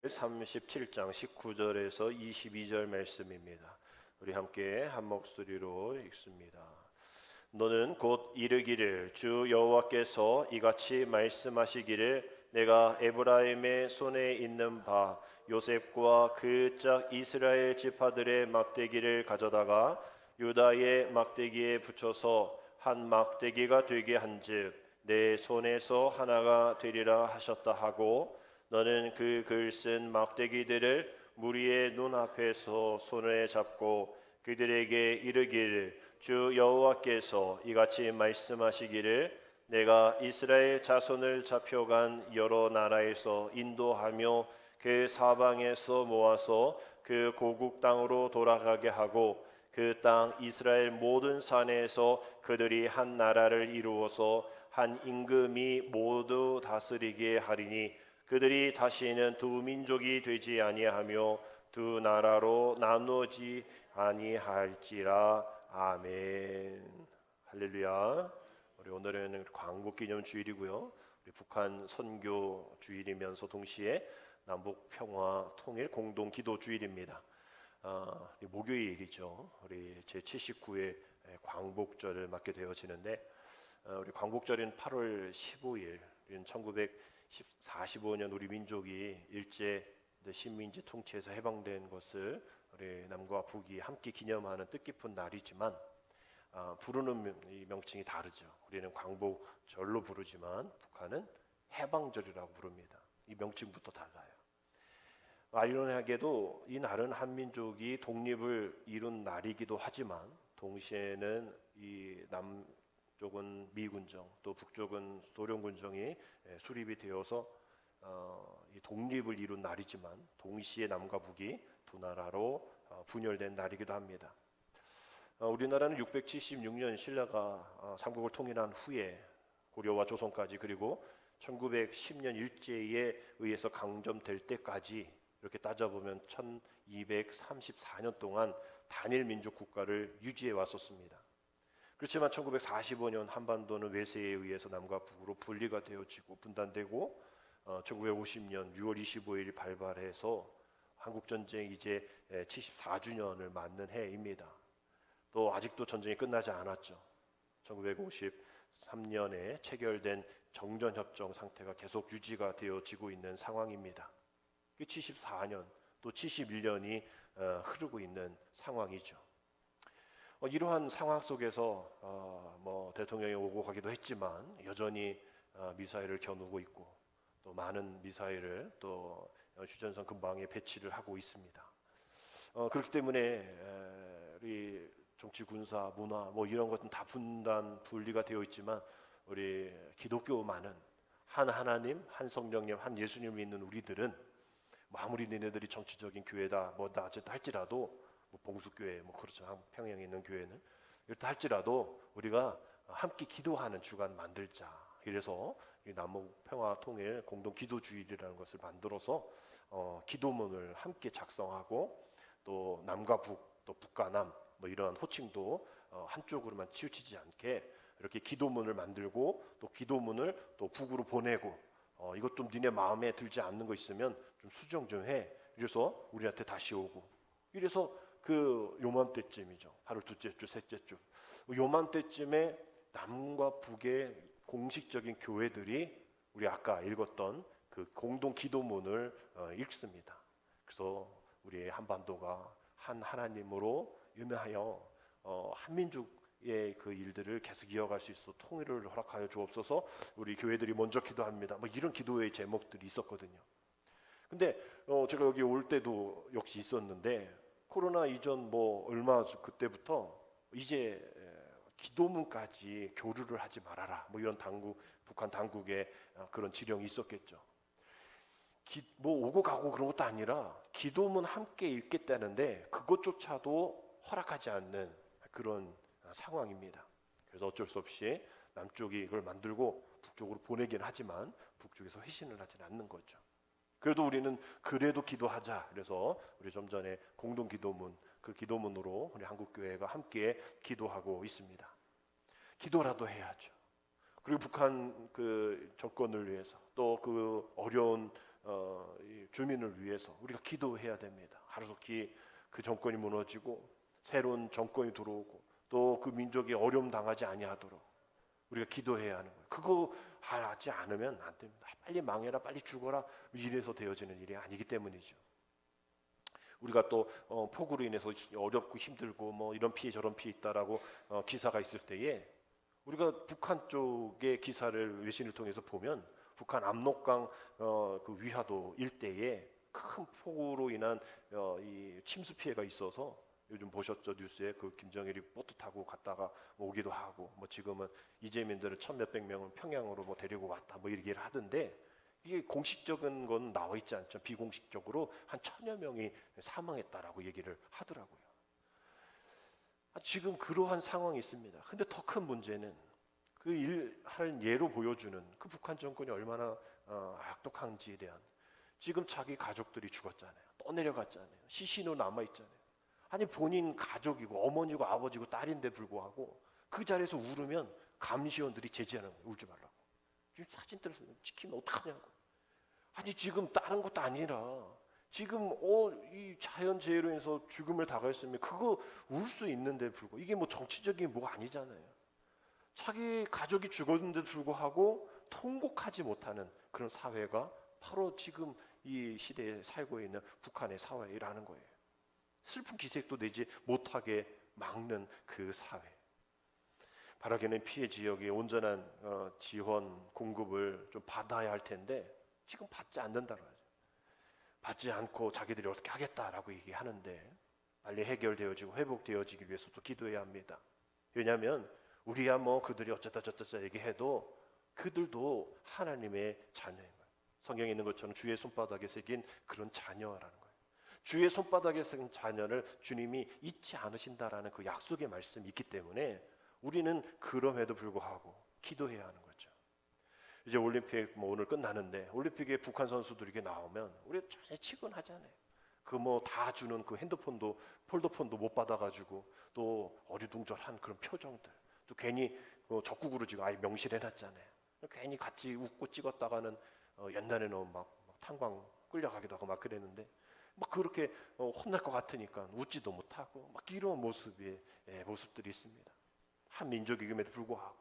37장 19절에서 22절 말씀입니다. 우리 함께 한 목소리로 읽습니다. 너는 곧 이르기를 주 여호와께서 이같이 말씀하시기를 내가 에브라임의 손에 있는 바 요셉과 그 짝 이스라엘 지파들의 막대기를 가져다가 유다의 막대기에 붙여서 한 막대기가 되게 한즉 내 손에서 하나가 되리라 하셨다 하고 너는 그 글 쓴 막대기들을 무리의 눈앞에서 손에 잡고 그들에게 이르기를 주 여호와께서 이같이 말씀하시기를 내가 이스라엘 자손을 잡혀간 여러 나라에서 인도하며 그 사방에서 모아서 그 고국 땅으로 돌아가게 하고 그 땅 이스라엘 모든 산에서 그들이 한 나라를 이루어서 한 임금이 모두 다스리게 하리니 그들이 다시는 두 민족이 되지 아니하며 두 나라로 나누어지 아니할지라. 아멘. 할렐루야. 우리 오늘은 광복기념주일이고요. 우리 북한 선교 주일이면서 동시에 남북 평화 통일 공동 기도 주일입니다. 목요일이죠. 우리 제 79회 광복절을 맞게 되어지는데 우리 광복절인 8월 15일 1945년 우리 민족이 일제 식민지 통치에서 해방된 것을 우리 남과 북이 함께 기념하는 뜻깊은 날이지만 부르는 이 명칭이 다르죠. 우리는 광복절로 부르지만 북한은 해방절이라고 부릅니다. 이 명칭부터 달라요. 아이러니하게도 이 날은 한민족이 독립을 이룬 날이기도 하지만 동시에는 이 남쪽은 미군정 또 북쪽은 소련군정이 수립이 되어서 이 독립을 이룬 날이지만 동시에 남과 북이 두 나라로 분열된 날이기도 합니다. 우리나라는 676년 신라가 삼국을 통일한 후에 고려와 조선까지 그리고 1910년 일제에 의해서 강점될 때까지 이렇게 따져보면 1234년 동안 단일 민족 국가를 유지해 왔었습니다. 그렇지만 1945년 한반도는 외세에 의해서 남과 북으로 분리가 되어지고 분단되고 1950년 6월 25일이 발발해서 한국전쟁이 이제 74주년을 맞는 해입니다. 또 아직도 전쟁이 끝나지 않았죠. 1953년에 체결된 정전협정 상태가 계속 유지가 되어지고 있는 상황입니다. 74년 또 71년이 흐르고 있는 상황이죠. 이러한 상황 속에서 대통령이 오고 가기도 했지만 여전히 미사일을 겨누고 있고 또 많은 미사일을 또 휴전선 근방에 배치를 하고 있습니다. 그렇기 때문에 우리 정치, 군사, 문화 이런 것은 다 분리가 되어 있지만 우리 기독교만은 한 하나님, 한 성령님, 한 예수님을 믿는 우리들은 아무리 너네들이 정치적인 교회다 뭐다 할지라도 봉수교회 그렇죠. 평양에 있는 교회는 이렇다 할지라도 우리가 함께 기도하는 주간 만들자. 이래서 이 남북 평화 통일 공동 기도주일이라는 것을 만들어서 기도문을 함께 작성하고 또 남과 북, 또 북과 남 이러한 호칭도 한쪽으로만 치우치지 않게 이렇게 기도문을 만들고 또 기도문을 또 북으로 보내고 이것 좀 니네 마음에 들지 않는 거 있으면 좀 수정 좀 해. 이래서 우리한테 다시 오고 이래서 그 요맘때쯤이죠. 8월 둘째 주, 셋째 주 요맘때쯤에 남과 북의 공식적인 교회들이 우리 아까 읽었던 그 공동 기도문을 읽습니다. 그래서 우리의 한반도가 한 하나님으로 은하여 한민족의 그 일들을 계속 이어갈 수 있어 통일을 허락하여 주옵소서. 우리 교회들이 먼저 기도합니다. 이런 기도의 제목들이 있었거든요. 근데 제가 여기 올 때도 역시 있었는데 코로나 이전 얼마 그때부터 이제 기도문까지 교류를 하지 말아라 이런 북한 당국의 그런 지령이 있었겠죠. 오고 가고 그런 것도 아니라 기도문 함께 읽겠다는데 그것조차도 허락하지 않는 그런 상황입니다. 그래서 어쩔 수 없이 남쪽이 이걸 만들고 북쪽으로 보내긴 하지만 북쪽에서 회신을 하지는 않는 거죠. 그래도 우리는 그래도 기도하자. 그래서 우리 좀 전에 공동 기도문 그 기도문으로 우리 한국교회가 함께 기도하고 있습니다. 기도라도 해야죠. 그리고 북한 그 정권을 위해서 또 그 어려운 이 주민을 위해서 우리가 기도해야 됩니다. 하루속히 그 정권이 무너지고 새로운 정권이 들어오고 또 그 민족이 어려움 당하지 아니하도록 우리가 기도해야 하는 거예요. 그거 하지 않으면 안 됩니다. 빨리 망해라, 빨리 죽어라 이래서 되어지는 일이 아니기 때문이죠. 우리가 또 폭우로 인해서 어렵고 힘들고 뭐 이런 피해 저런 피해 있다라고 기사가 있을 때에 우리가 북한 쪽의 기사를 외신을 통해서 보면 북한 압록강 그 위화도 일대에 큰 폭우로 인한 이 침수 피해가 있어서 요즘 보셨죠 뉴스에 그 김정일이 보트 타고 갔다가 오기도 하고 뭐 지금은 이재민들을 천몇백 명을 평양으로 뭐 데리고 왔다 뭐 이렇게 하던데 이게 공식적인 건 나와 있지 않죠. 비공식적으로 한 1000여 명이 사망했다라고 얘기를 하더라고요. 지금 그러한 상황이 있습니다. 근데 더 큰 문제는 그 일할 예로 보여주는 그 북한 정권이 얼마나 악독한지에 대한 지금 자기 가족들이 죽었잖아요. 떠내려갔잖아요. 시신으로 남아있잖아요. 아니 본인 가족이고 어머니고 아버지고 딸인데 불구하고 그 자리에서 울으면 감시원들이 제지하는 거예요. 울지 말라고. 지금 사진들 찍히면 어떡하냐고. 아니 지금 다른 것도 아니라 지금 이 자연재해로 인해서 죽음을 당했으면 그거 울 수 있는데 불구하고 이게 뭐 정치적인 뭐가 아니잖아요. 자기 가족이 죽었는데도 불구하고 통곡하지 못하는 그런 사회가 바로 지금 이 시대에 살고 있는 북한의 사회라는 거예요. 슬픈 기색도 내지 못하게 막는 그 사회. 바라기는 피해 지역에 온전한 지원 공급을 좀 받아야 할 텐데 지금 받지 않는다고 하죠. 받지 않고 자기들이 어떻게 하겠다라고 얘기하는데 빨리 해결되어지고 회복되어지기 위해서도 기도해야 합니다. 왜냐하면 우리야 뭐 그들이 어쩌다 저쩌다 얘기해도 그들도 하나님의 자녀인 거예요. 성경에 있는 것처럼 주의 손바닥에 새긴 그런 자녀라는 거예요. 주의 손바닥에 새긴 자녀를 주님이 잊지 않으신다라는 그 약속의 말씀이 있기 때문에 우리는 그럼에도 불구하고 기도해야 하는 거죠. 이제 올림픽 뭐 오늘 끝나는데 올림픽에 북한 선수들이 이렇게 나오면 우리 전혀 치곤하잖아요. 그 뭐 다 주는 그 핸드폰도 폴더폰도 못 받아가지고 또 어리둥절한 그런 표정들 또 괜히 적국으로 지금 아예 명시해놨잖아요. 괜히 같이 웃고 찍었다가는 옛날에는 막 탄광 끌려가기도 하고 막 그랬는데 막 그렇게 혼날 것 같으니까 웃지도 못하고 막 이런 모습들이 있습니다. 한 민족임에도 불구하고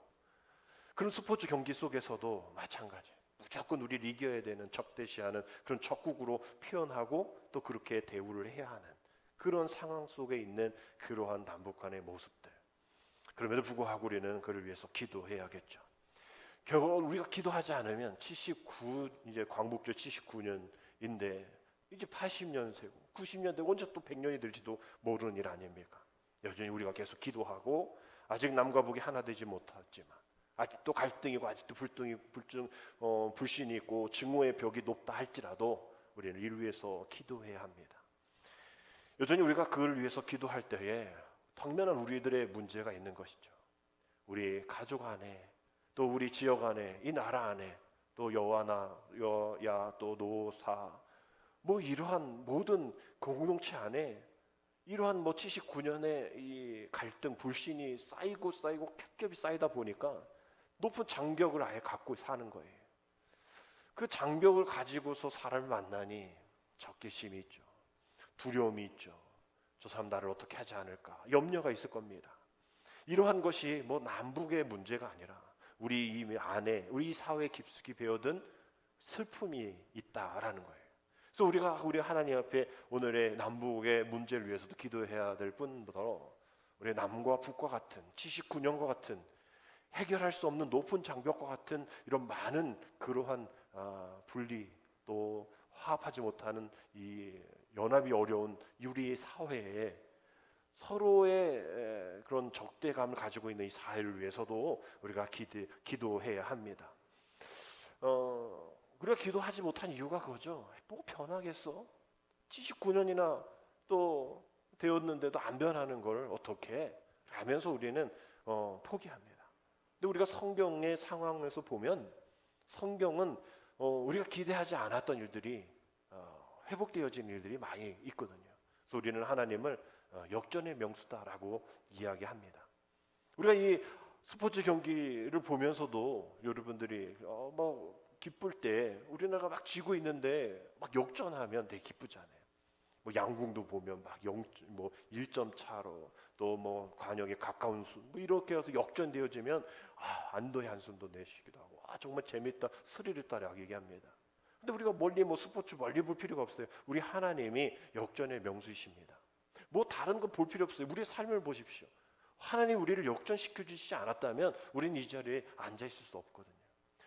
그런 스포츠 경기 속에서도 마찬가지. 무조건 우리를 이겨야 되는 적대시하는 그런 적국으로 표현하고 또 그렇게 대우를 해야 하는 그런 상황 속에 있는 그러한 남북 간의 모습들. 그럼에도 불구하고 우리는 그를 위해서 기도해야겠죠. 결국 우리가 기도하지 않으면 이제 광복절 79년인데 이제 80년세고 90년대 언제 또 100년이 될지도 모르는 일 아닙니까? 여전히 우리가 계속 기도하고 아직 남과 북이 하나 되지 못했지만 아직도 갈등이고 아직도 불신이 있고 증오의 벽이 높다 할지라도 우리는 이를 위해서 기도해야 합니다. 여전히 우리가 그를 위해서 기도할 때에 당면한 우리들의 문제가 있는 것이죠. 우리 가족 안에 또 우리 지역 안에 이 나라 안에 또 여야 또 노사 뭐 이러한 모든 공동체 안에 이러한 뭐 79년의 이 갈등 불신이 쌓이고 겹겹이 쌓이다 보니까 높은 장벽을 아예 갖고 사는 거예요. 그 장벽을 가지고서 사람을 만나니 적개심이 있죠. 두려움이 있죠. 저 사람 나를 어떻게 하지 않을까 염려가 있을 겁니다. 이러한 것이 뭐 남북의 문제가 아니라 우리 이 안에 우리 사회에 깊숙이 배어든 슬픔이 있다라는 거예요. 그래서 우리 하나님 앞에 오늘의 남북의 문제를 위해서도 기도해야 될 뿐더러 우리 남과 북과 같은 79년과 같은 해결할 수 없는 높은 장벽과 같은 이런 많은 그러한 분리 또 화합하지 못하는 이 연합이 어려운 우리의 사회에 서로의 그런 적대감을 가지고 있는 이 사회를 위해서도 우리가 기도해야 합니다. 우리가 기도하지 못한 이유가 그거죠. 뭐 변하겠어? 79년이나 또 되었는데도 안 변하는 걸 어떻게 하면서 우리는 포기합니다. 근데 우리가 성경의 상황에서 보면 성경은 우리가 기대하지 않았던 일들이 회복되어진 일들이 많이 있거든요. 그래서 우리는 하나님을 역전의 명수다라고 이야기합니다. 우리가 이 스포츠 경기를 보면서도 여러분들이 뭐 기쁠 때 우리나라가 막 지고 있는데 막 역전하면 되게 기쁘잖아요. 뭐 양궁도 보면 막 1점 차로 또 뭐 관역에 가까운 수 뭐 이렇게 해서 역전되어지면 안도의 한숨도 내쉬기도 하고 정말 재밌다 스릴을 따라 얘기합니다. 근데 우리가 멀리 스포츠 멀리 볼 필요가 없어요. 우리 하나님이 역전의 명수이십니다. 뭐 다른 거 볼 필요 없어요. 우리의 삶을 보십시오. 하나님 우리를 역전시켜 주시지 않았다면 우리는 이 자리에 앉아 있을 수 없거든요.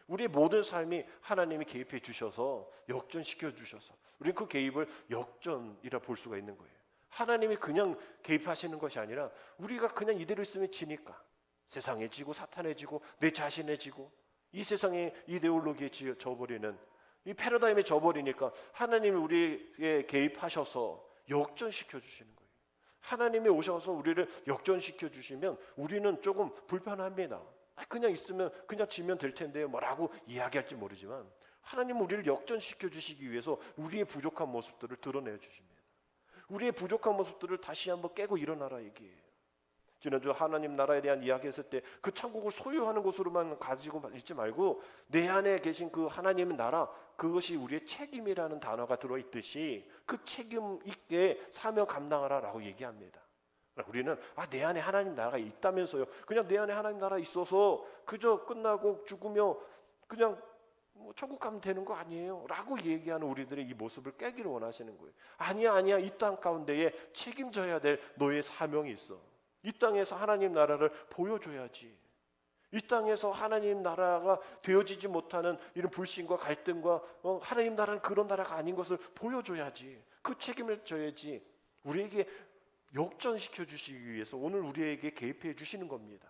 우리의 모든 삶이 하나님이 개입해 주셔서 역전시켜 주셔서 우리는 그 개입을 역전이라 볼 수가 있는 거예요. 하나님이 그냥 개입하시는 것이 아니라 우리가 그냥 이대로 있으면 지니까 세상에 지고 사탄에 지고 내 자신에 지고 이 세상의 이데올로기에 져버리는 이 패러다임에 져버리니까 하나님이 우리에게 개입하셔서 역전시켜 주시는 거예요. 하나님이 오셔서 우리를 역전시켜 주시면 우리는 조금 불편합니다. 그냥 있으면 그냥 지면 될 텐데요 뭐라고 이야기할지 모르지만 하나님은 우리를 역전시켜 주시기 위해서 우리의 부족한 모습들을 드러내 주십니다. 우리의 부족한 모습들을 다시 한번 깨고 일어나라 얘기예요. 지난주 하나님 나라에 대한 이야기했을 때 그 천국을 소유하는 것으로만 가지고 있지 말고 내 안에 계신 그 하나님의 나라 그것이 우리의 책임이라는 단어가 들어있듯이 그 책임 있게 사명 감당하라라고 얘기합니다. 우리는 내 안에 하나님 나라가 있다면서요. 그냥 내 안에 하나님 나라 있어서 그저 끝나고 죽으며 그냥 천국 가면 되는 거 아니에요? 라고 얘기하는 우리들의 이 모습을 깨기를 원하시는 거예요. 아니야 이 땅 가운데에 책임져야 될 너의 사명이 있어. 이 땅에서 하나님 나라를 보여줘야지. 이 땅에서 하나님 나라가 되어지지 못하는 이런 불신과 갈등과 하나님 나라는 그런 나라가 아닌 것을 보여줘야지. 그 책임을 져야지. 우리에게 역전시켜 주시기 위해서 오늘 우리에게 개입해 주시는 겁니다.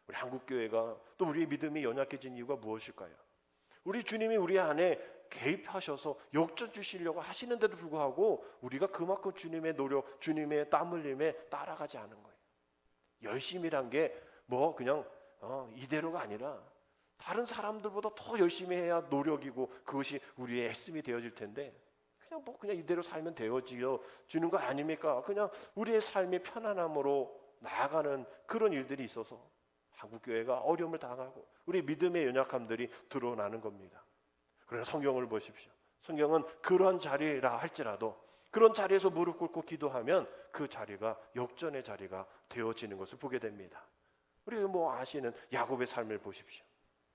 우리 한국교회가 또 우리의 믿음이 연약해진 이유가 무엇일까요? 우리 주님이 우리 안에 개입하셔서 역전 주시려고 하시는데도 불구하고 우리가 그만큼 주님의 노력, 주님의 땀 흘림에 따라가지 않은 거예요. 열심이란 게 그냥 이대로가 아니라 다른 사람들보다 더 열심히 해야 노력이고 그것이 우리의 애씀이 되어질 텐데 그냥 이대로 살면 되어지는 거 아닙니까? 그냥 우리의 삶이 편안함으로 나아가는 그런 일들이 있어서 한국교회가 어려움을 당하고 우리 믿음의 연약함들이 드러나는 겁니다. 그러나 성경을 보십시오. 성경은 그런 자리라 할지라도 그런 자리에서 무릎 꿇고 기도하면 그 자리가 역전의 자리가 되어지는 것을 보게 됩니다. 우리 아시는 야곱의 삶을 보십시오.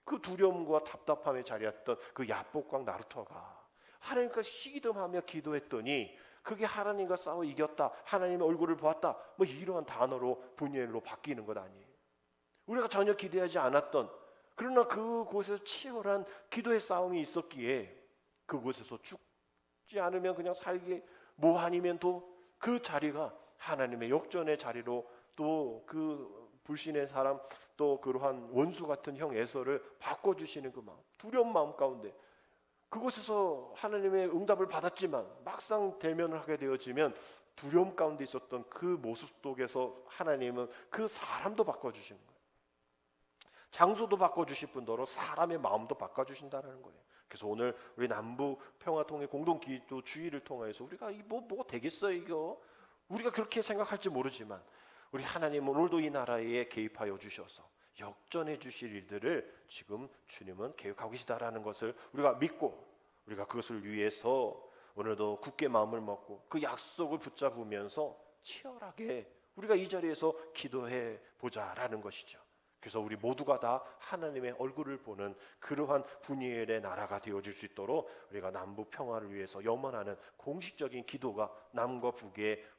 그 두려움과 답답함의 자리였던 그 야복강 나루터가 하나님과 시기름하며 기도했더니 그게 하나님과 싸워 이겼다, 하나님의 얼굴을 보았다, 이러한 단어로 분열로 바뀌는 것 아니에요. 우리가 전혀 기대하지 않았던 그러나 그곳에서 치열한 기도의 싸움이 있었기에 그곳에서 죽지 않으면 그냥 살기 아니면 또 그 자리가 하나님의 역전의 자리로 또 그 불신의 사람 또 그러한 원수 같은 형 에서를 바꿔주시는 그 마음, 두려운 마음 가운데 그곳에서 하나님의 응답을 받았지만 막상 대면을 하게 되어지면 두려움 가운데 있었던 그 모습 속에서 하나님은 그 사람도 바꿔주시는 거예요. 장소도 바꿔주실 뿐더러 사람의 마음도 바꿔주신다는 거예요. 그래서 오늘 우리 남북 평화통일 공동기도 주의를 통해서 우리가 뭐가 되겠어요 이거? 우리가 그렇게 생각할지 모르지만 우리 하나님 오늘도 이 나라에 개입하여 주셔서 역전해 주실 일들을 지금 주님은 계획하고 계시다라는 것을 우리가 믿고 우리가 그것을 위해서 오늘도 굳게 마음을 먹고 그 약속을 붙잡으면서 치열하게 우리가 이 자리에서 기도해 보자라는 것이죠. 그래서 우리 모두가 다 하나님의 얼굴을 보는 그러한 분이엘의 나라가 되어질 수 있도록 우리가 남북 평화를 위해서 염원하는 공식적인 기도가 남과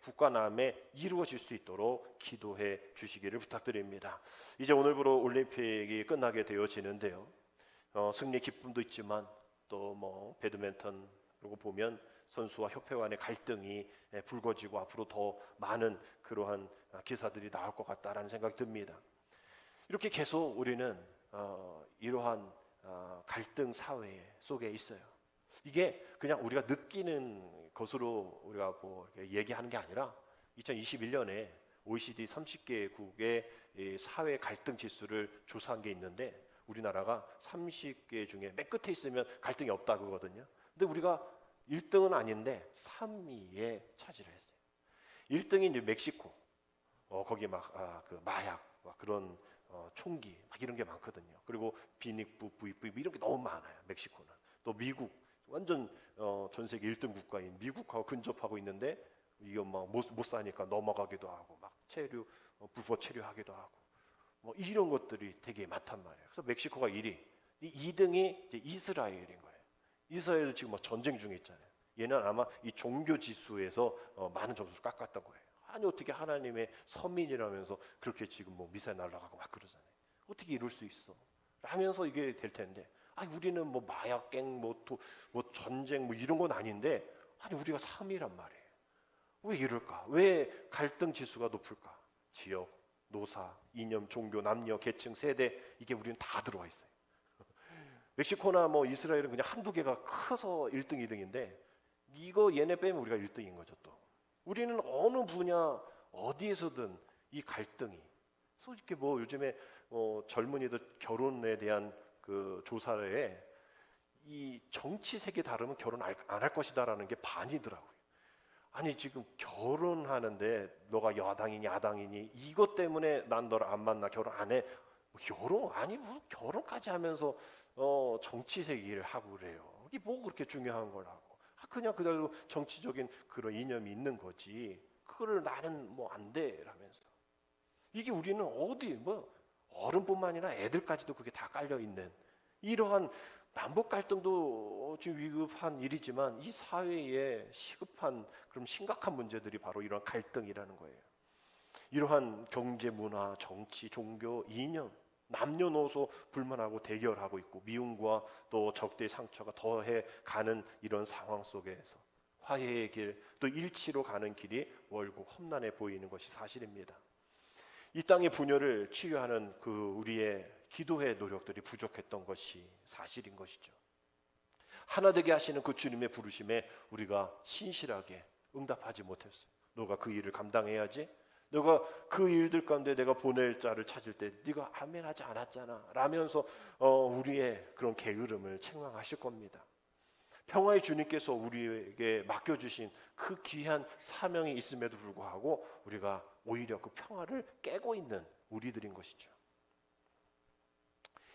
북과 남에 이루어질 수 있도록 기도해 주시기를 부탁드립니다. 이제 오늘부로 올림픽이 끝나게 되어지는데요. 승리 기쁨도 있지만 또 배드민턴 그리고 보면 선수와 협회 간의 갈등이 불거지고 앞으로 더 많은 그러한 기사들이 나올 것 같다라는 생각이 듭니다. 이렇게 계속 우리는 이러한 갈등 사회 속에 있어요. 이게 그냥 우리가 느끼는 것으로 우리가 얘기하는 게 아니라 2021년에 OECD 30개국의 사회 갈등 지수를 조사한 게 있는데 우리나라가 30개 중에 맨 끝에 있으면 갈등이 없다 그거든요. 근데 우리가 1등은 아닌데 3위에 차지를 했어요. 1등이 이제 멕시코. 거기 그 마약 그런 총기 막 이런 게 많거든요. 그리고 비닉부, 부익부 이런 게 너무 많아요. 멕시코는. 또 미국 완전 전 세계 1등 국가인 미국하고 근접하고 있는데 이거 막 못 사니까 넘어가기도 하고 막 부포 체류하기도 하고 뭐 이런 것들이 되게 많단 말이에요. 그래서 멕시코가 1위, 2등이 이제 이스라엘인 거예요. 이스라엘은 지금 뭐 전쟁 중에 있잖아요. 얘는 아마 이 종교 지수에서 많은 점수를 깎았던 거예요. 아니 어떻게 하나님의 선민이라면서 그렇게 지금 뭐 미사일 날아가고 막 그러잖아요. 어떻게 이럴 수 있어? 라면서 이게 될 텐데, 아니 우리는 뭐 마약갱, 뭐 전쟁 뭐 이런 건 아닌데, 아니 우리가 3위란 말이에요. 왜 이럴까? 왜 갈등 지수가 높을까? 지역, 노사, 이념, 종교, 남녀, 계층, 세대 이게 우리는 다 들어와 있어요. 멕시코나 뭐 이스라엘은 그냥 한두 개가 커서 1등, 2등인데 이거 얘네 빼면 우리가 1등인 거죠 또. 우리는 어느 분야 어디에서든 이 갈등이, 그래서 이렇게 뭐 요즘에 젊은이들 결혼에 대한 그 조사에 이 정치색이 다르면 결혼 안 할 것이다라는 게 반이더라고요. 아니 지금 결혼하는데 너가 여당이니 야당이니 이것 때문에 난 너를 안 만나, 결혼 안 해. 결혼 아니 무슨 결혼까지 하면서 정치색 일을 하고 그래요. 이게 뭐 그렇게 중요한 거라고. 그냥 그대로 정치적인 그런 이념이 있는 거지. 그거를 나는 뭐 안 돼라면서. 이게 우리는 어디 뭐 어른뿐만 아니라 애들까지도 그게 다 깔려 있는 이러한 남북 갈등도 지금 위급한 일이지만 이 사회에 시급한 그럼 심각한 문제들이 바로 이런 갈등이라는 거예요. 이러한 경제, 문화, 정치, 종교, 이념, 남녀노소 불만하고 대결하고 있고 미움과 또 적대의 상처가 더해 가는 이런 상황 속에서 화해의 길, 또 일치로 가는 길이 월고 험난해 보이는 것이 사실입니다. 이 땅의 분열을 치유하는 그 우리의 기도의 노력들이 부족했던 것이 사실인 것이죠. 하나 되게 하시는 그 주님의 부르심에 우리가 신실하게 응답하지 못했어요. 너가 그 일을 감당해야지. 너가 그 일들 가운데 내가 보낼 자를 찾을 때 네가 아멘하지 않았잖아 라면서 우리의 그런 게으름을 책망하실 겁니다. 평화의 주님께서 우리에게 맡겨주신 그 귀한 사명이 있음에도 불구하고 우리가 오히려 그 평화를 깨고 있는 우리들인 것이죠.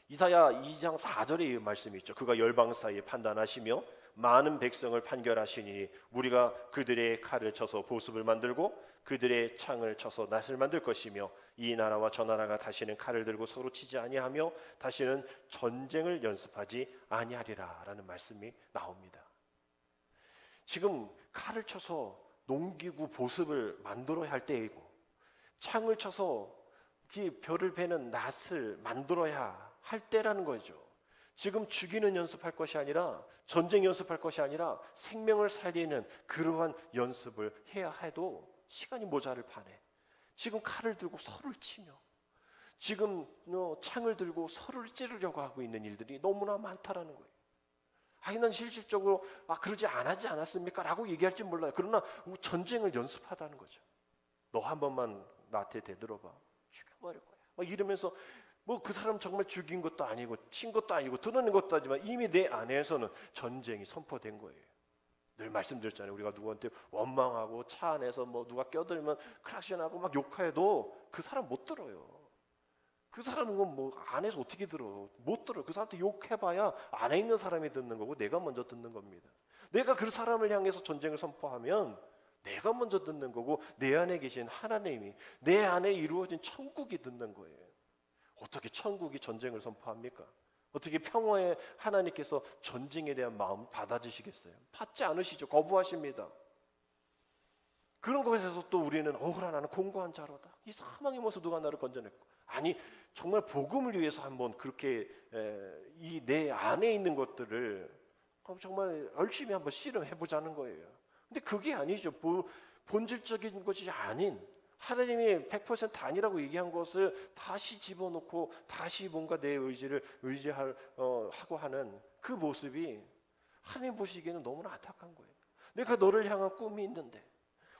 이사야 2장 4절의 말씀이 있죠. 그가 열방 사이에 판단하시며 많은 백성을 판결하시니 우리가 그들의 칼을 쳐서 보습을 만들고 그들의 창을 쳐서 낫을 만들 것이며 이 나라와 저 나라가 다시는 칼을 들고 서로 치지 아니하며 다시는 전쟁을 연습하지 아니하리라 라는 말씀이 나옵니다. 지금 칼을 쳐서 농기구 보습을 만들어야 할 때이고 창을 쳐서 별을 베는 낫을 만들어야 할 때라는 거죠. 지금 죽이는 연습할 것이 아니라 전쟁 연습할 것이 아니라 생명을 살리는 그러한 연습을 해야 해도 시간이 모자를 판에 지금 칼을 들고 서로를 치며 지금 창을 들고 서로를 찌르려고 하고 있는 일들이 너무나 많다라는 거예요. 아니 난 실질적으로 그러지 않았지 않았습니까? 라고 얘기할지 몰라요. 그러나 전쟁을 연습하다는 거죠. 너 한 번만 나한테 대들어봐. 죽여버릴 거야. 막 이러면서 뭐 그 사람 정말 죽인 것도 아니고 친 것도 아니고 드러낸 것도 아니지만 이미 내 안에서는 전쟁이 선포된 거예요. 늘 말씀드렸잖아요. 우리가 누구한테 원망하고 차 안에서 뭐 누가 껴들면 크락션하고 막 욕해도 그 사람 못 들어요. 그 사람은 뭐 안에서 어떻게 들어? 못 들어. 그 사람한테 욕해봐야 안에 있는 사람이 듣는 거고 내가 먼저 듣는 겁니다. 내가 그 사람을 향해서 전쟁을 선포하면 내가 먼저 듣는 거고 내 안에 계신 하나님이 내 안에 이루어진 천국이 듣는 거예요. 어떻게 천국이 전쟁을 선포합니까? 어떻게 평화의 하나님께서 전쟁에 대한 마음 받아주시겠어요? 받지 않으시죠. 거부하십니다. 그런 것에서 또 우리는 억울한 나는 공고한 자로다. 이 사망의 몸에서 누가 나를 건져냈고. 아니 정말 복음을 위해서 한번 그렇게 이 내 안에 있는 것들을 정말 열심히 한번 실험해보자는 거예요. 근데 그게 아니죠. 본질적인 것이 아닌 하나님이 100% 아니라고 얘기한 것을 다시 집어넣고 다시 뭔가 내 의지를 하고 하는 그 모습이 하나님 보시기에는 너무나 안타까운 거예요. 내가 너를 향한 꿈이 있는데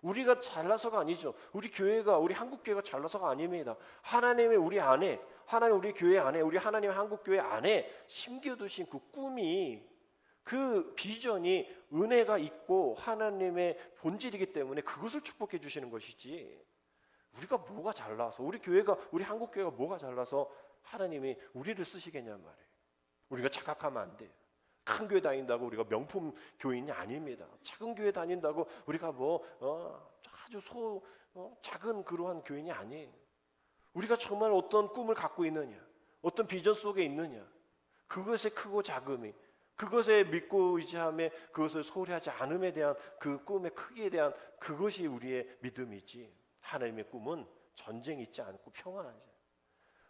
우리가 잘나서가 아니죠. 우리 교회가 우리 한국교회가 잘나서가 아닙니다. 하나님의 우리 안에 하나님 우리 교회 안에 우리 하나님의 한국교회 안에 심겨두신 그 꿈이 그 비전이 은혜가 있고 하나님의 본질이기 때문에 그것을 축복해 주시는 것이지 우리가 뭐가 잘나서, 우리 교회가, 우리 한국 교회가 뭐가 잘나서 하나님이 우리를 쓰시겠냔 말이에요. 우리가 착각하면 안 돼요. 큰 교회 다닌다고 우리가 명품 교인이 아닙니다. 작은 교회 다닌다고 우리가 아주 작은 그러한 교인이 아니에요. 우리가 정말 어떤 꿈을 갖고 있느냐, 어떤 비전 속에 있느냐, 그것의 크고 작음이, 그것에 믿고 의지함에, 그것을 소홀히하지 않음에 대한 그 꿈의 크기에 대한 그것이 우리의 믿음이지, 하나님의 꿈은 전쟁이 있지 않고 평안하지.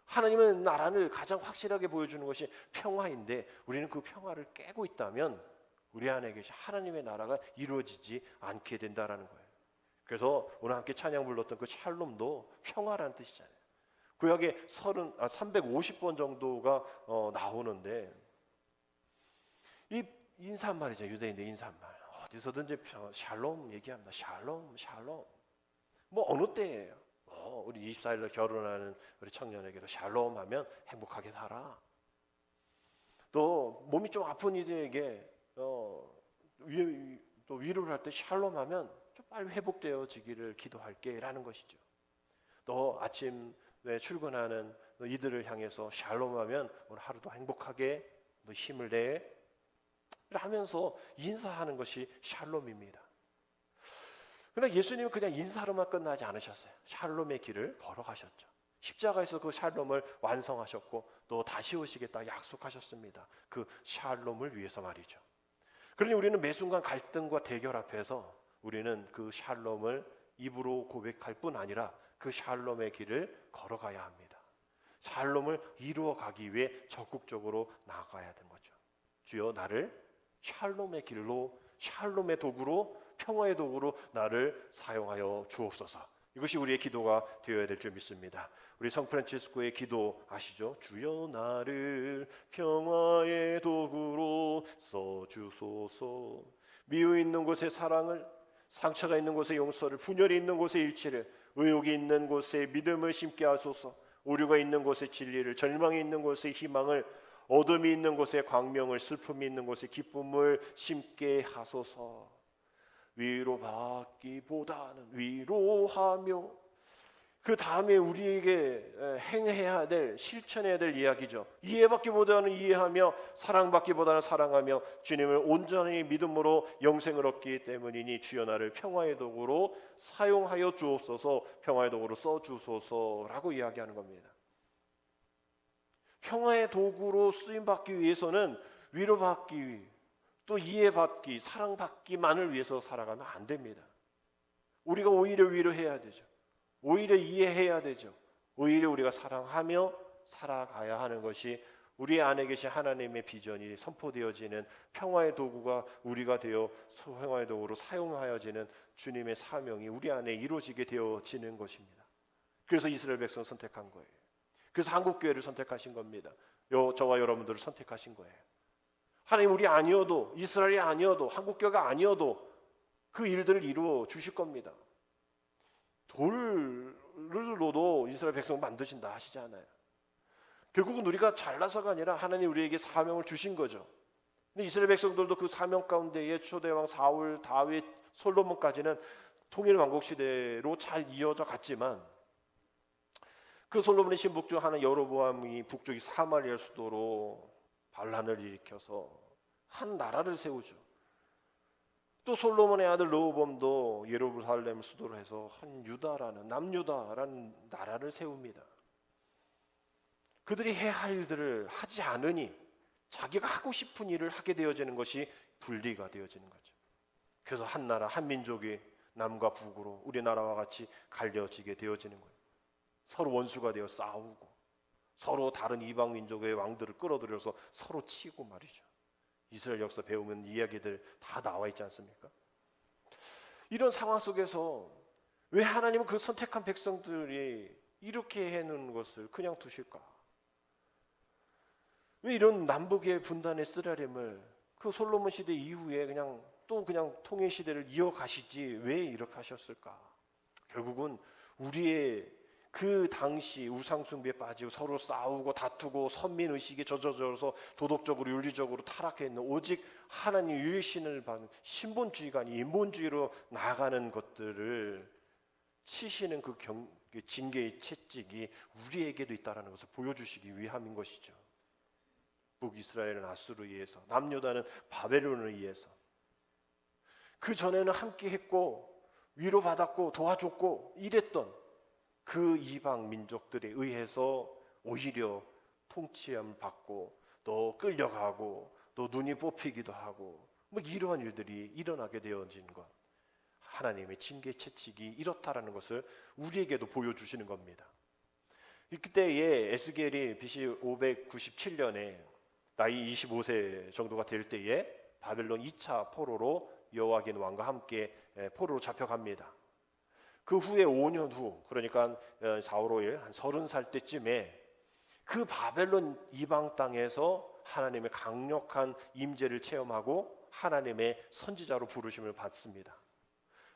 하나님은 나라를 가장 확실하게 보여주는 것이 평화인데, 우리는 그 평화를 깨고 있다면 우리 안에 계신 하나님의 나라가 이루어지지 않게 된다라는 거예요. 그래서 오늘 함께 찬양 불렀던 그 샬롬도 평화라는 뜻이잖아요. 구약에 350번 정도가 나오는데, 이 인사말이죠. 유대인의 인사말. 어디서든지 샬롬 얘기합니다. 샬롬, 샬롬. 뭐 어느 때예요. 우리 24일날 결혼하는 우리 청년에게도 샬롬 하면 행복하게 살아. 또 몸이 좀 아픈 이들에게 또 위로를 할 때 샬롬 하면 좀 빨리 회복되어지기를 기도할게 라는 것이죠. 또 아침에 출근하는 이들을 향해서 샬롬 하면 오늘 하루도 행복하게 너 힘을 내 라면서 인사하는 것이 샬롬입니다. 그러나 예수님은 그냥 인사로만 끝나지 않으셨어요. 샬롬의 길을 걸어가셨죠. 십자가에서 그 샬롬을 완성하셨고 또 다시 오시겠다 약속하셨습니다. 그 샬롬을 위해서 말이죠. 그러니 우리는 매 순간 갈등과 대결 앞에서 우리는 그 샬롬을 입으로 고백할 뿐 아니라 그 샬롬의 길을 걸어가야 합니다. 샬롬을 이루어 가기 위해 적극적으로 나아가야 되는 거죠. 주여 나를 샬롬의 길로, 샬롬의 도구로, 평화의 도구로 나를 사용하여 주옵소서. 이것이 우리의 기도가 되어야 될 줄 믿습니다. 우리 성 프란치스코의 기도 아시죠? 주여 나를 평화의 도구로 써주소서. 미움 있는 곳에 사랑을, 상처가 있는 곳에 용서를, 분열이 있는 곳에 일치를, 의욕이 있는 곳에 믿음을 심게 하소서. 오류가 있는 곳에 진리를, 절망이 있는 곳에 희망을, 어둠이 있는 곳에 광명을, 슬픔이 있는 곳에 기쁨을 심게 하소서. 위로받기보다는 위로하며, 그 다음에 우리에게 행해야 될, 실천해야 될 이야기죠. 이해받기보다는 이해하며, 사랑받기보다는 사랑하며 주님을 온전히 믿음으로 영생을 얻기 때문이니 주여 나를 평화의 도구로 사용하여 주옵소서. 평화의 도구로 써주소서라고 이야기하는 겁니다. 평화의 도구로 쓰임받기 위해서는 위로받기, 또 이해받기, 사랑받기만을 위해서 살아가면 안 됩니다. 우리가 오히려 위로해야 되죠. 오히려 이해해야 되죠. 오히려 우리가 사랑하며 살아가야 하는 것이 우리 안에 계신 하나님의 비전이 선포되어지는, 평화의 도구가 우리가 되어 평화의 도구로 사용하여지는 주님의 사명이 우리 안에 이루어지게 되어지는 것입니다. 그래서 이스라엘 백성을 선택한 거예요. 그래서 한국교회를 선택하신 겁니다. 저와 여러분들을 선택하신 거예요. 하나님 우리 아니어도, 이스라엘이 아니어도, 한국교회가 아니어도 그 일들을 이루어 주실 겁니다. 돌로도 이스라엘 백성을 만드신다 하시잖아요. 결국은 우리가 잘나서가 아니라 하나님 우리에게 사명을 주신 거죠. 근데 이스라엘 백성들도 그 사명 가운데에 초대왕 사울, 다윗, 솔로몬까지는 통일 왕국 시대로 잘 이어져 갔지만, 그 솔로몬의 신북 중 하나 여로보암이 북쪽이 사마리아 수도로 반란을 일으켜서 한 나라를 세우죠. 또 솔로몬의 아들 르호보암도 예루살렘 수도로 해서 한 유다라는, 남유다라는 나라를 세웁니다. 그들이 해야 할 일들을 하지 않으니 자기가 하고 싶은 일을 하게 되어지는 것이 분리가 되어지는 거죠. 그래서 한 나라, 한 민족이 남과 북으로 우리나라와 같이 갈려지게 되어지는 거예요. 서로 원수가 되어 싸우고, 서로 다른 이방 민족의 왕들을 끌어들여서 서로 치고 말이죠. 이스라엘 역사 배우면 이야기들 다 나와 있지 않습니까? 이런 상황 속에서 왜 하나님은 그 선택한 백성들이 이렇게 해놓은 것을 그냥 두실까? 왜 이런 남북의 분단의 쓰라림을 그 솔로몬 시대 이후에 그냥 통일 시대를 이어가시지 왜 이렇게 하셨을까? 결국은 우리의 그 당시 우상숭배에 빠지고 서로 싸우고 다투고 선민의식에 젖어져서 도덕적으로 윤리적으로 타락해 있는, 오직 하나님 유일신을 받는 신본주의가 아닌 인본주의로 나아가는 것들을 치시는 그 징계의 채찍이 우리에게도 있다라는 것을 보여주시기 위함인 것이죠. 북이스라엘은 아수르에 의해서, 남유다는 바벨론에 의해서, 그 전에는 함께했고 위로받았고 도와줬고 이랬던 그 이방 민족들에 의해서 오히려 통치함을 받고 또 끌려가고 또 눈이 뽑히기도 하고 뭐 이러한 일들이 일어나게 되어진 것, 하나님의 징계 채찍이 이렇다라는 것을 우리에게도 보여주시는 겁니다. 그때에 에스겔이 BC 597년에 나이 25세 정도가 될 때에 바벨론 2차 포로로 여호와긴 왕과 함께 포로로 잡혀갑니다. 그 후에 5년 후, 그러니까 4월 5일 한 30살 때쯤에 그 바벨론 이방 땅에서 하나님의 강력한 임재를 체험하고 하나님의 선지자로 부르심을 받습니다.